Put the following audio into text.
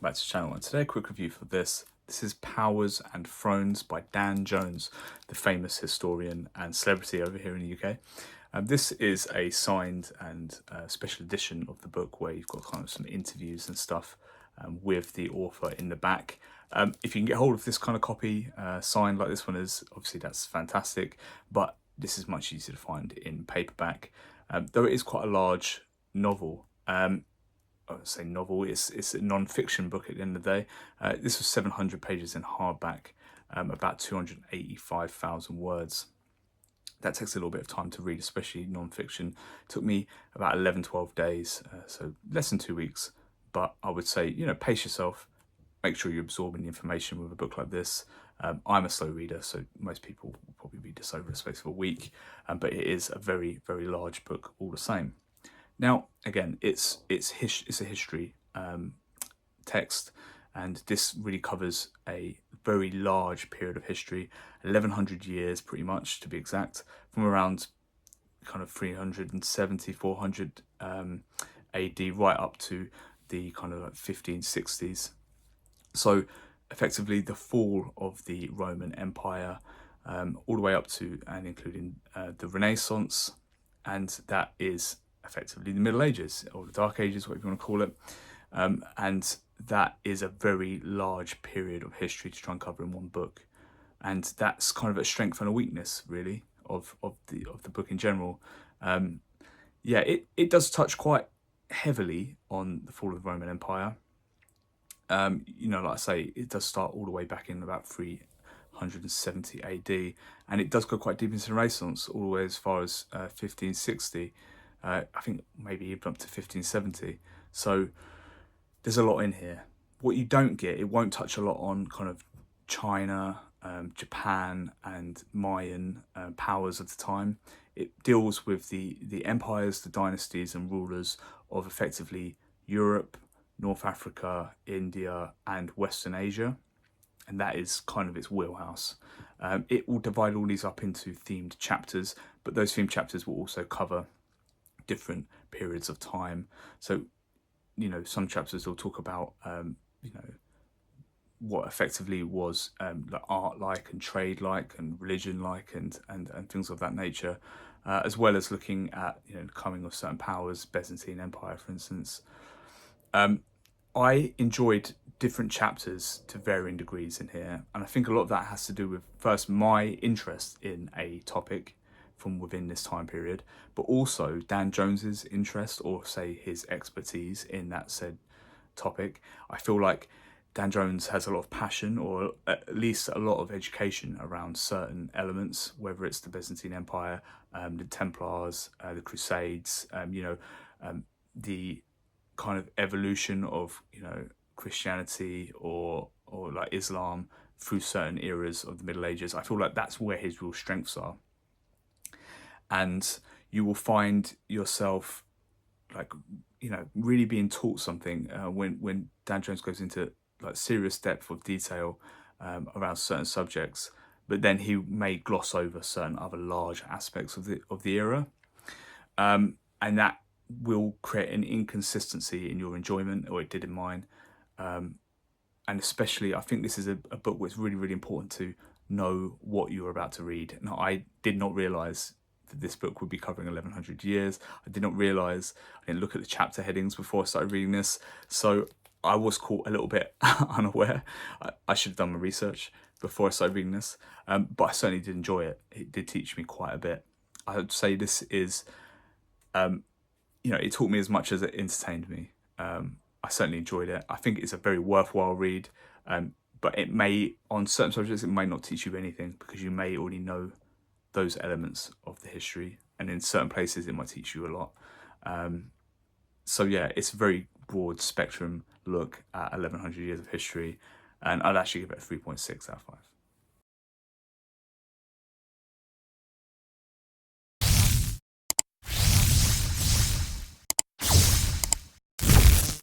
back to the channel, and today a quick review for this. This is Powers and Thrones by Dan Jones, the famous historian and celebrity over here in the UK. This is a signed and special edition of the book where you've got kind of some interviews and stuff with the author in the back. If you can get hold of this kind of copy signed like this one is, obviously that's fantastic, but this is much easier to find in paperback. Though it is quite a large novel. I would say novel, it's a non-fiction book at the end of the day. This was 700 pages in hardback, about 285,000 words. That takes a little bit of time to read, especially non-fiction. It took me about 11-12 days, so less than 2 weeks. But I would say, pace yourself, make sure you're absorbing the information with a book like this. I'm a slow reader, so most people will probably read this over the space of a week, but it is a very, very large book all the same. Now, again, it's a history text, and this really covers a very large period of history, 1100 years pretty much to be exact, from around kind of 370, 400 AD right up to the kind of like 1560s. So effectively the fall of the Roman Empire, all the way up to and including the Renaissance, and that is effectively the Middle Ages or the Dark Ages, whatever you want to call it. And that is a very large period of history to try and cover in one book, and that's kind of a strength and a weakness really of the book in general. Yeah, it does touch quite heavily on the fall of the Roman Empire. Like I say, it does start all the way back in about 370 AD, and it does go quite deep into the Renaissance, all the way as far as 1560. I think maybe even up to 1570. So there's a lot in here. What you don't get, it won't touch a lot on kind of China, Japan and Mayan powers of the time. It deals with the empires, the dynasties and rulers of effectively Europe, North Africa, India and Western Asia. And that is kind of its wheelhouse. It will divide all these up into themed chapters, but those themed chapters will also cover different periods of time. So, some chapters will talk about, what effectively was like art like and trade like and religion like and things of that nature, as well as looking at, the coming of certain powers, Byzantine Empire, for instance. I enjoyed different chapters to varying degrees in here, and I think a lot of that has to do with, first, my interest in a topic from within this time period, but also Dan Jones's interest, or say his expertise in that said topic. I feel like Dan Jones has a lot of passion, or at least a lot of education around certain elements, whether it's the Byzantine Empire, the Templars, the Crusades, the kind of evolution of Christianity or like Islam through certain eras of the Middle Ages. I feel like that's where his real strengths are. And you will find yourself like, really being taught something when Dan Jones goes into like serious depth of detail around certain subjects, but then he may gloss over certain other large aspects of the era, and that will create an inconsistency in your enjoyment, or it did in mine. And especially, I think this is a book where it's really, really important to know what you're about to read. Now, I did not realise that this book would be covering 1100 years. I did not realise, I didn't look at the chapter headings before I started reading this. So I was caught a little bit unaware. I should have done my research before I started reading this, but I certainly did enjoy it. It did teach me quite a bit. I would say this is, it taught me as much as it entertained me. I certainly enjoyed it. I think it's a very worthwhile read, but it may, on certain subjects, it may not teach you anything because you may already know those elements of the history, and in certain places it might teach you a lot. So yeah, it's a very broad spectrum look at 1100 years of history, and I'd actually give it a 3.6 out of 5.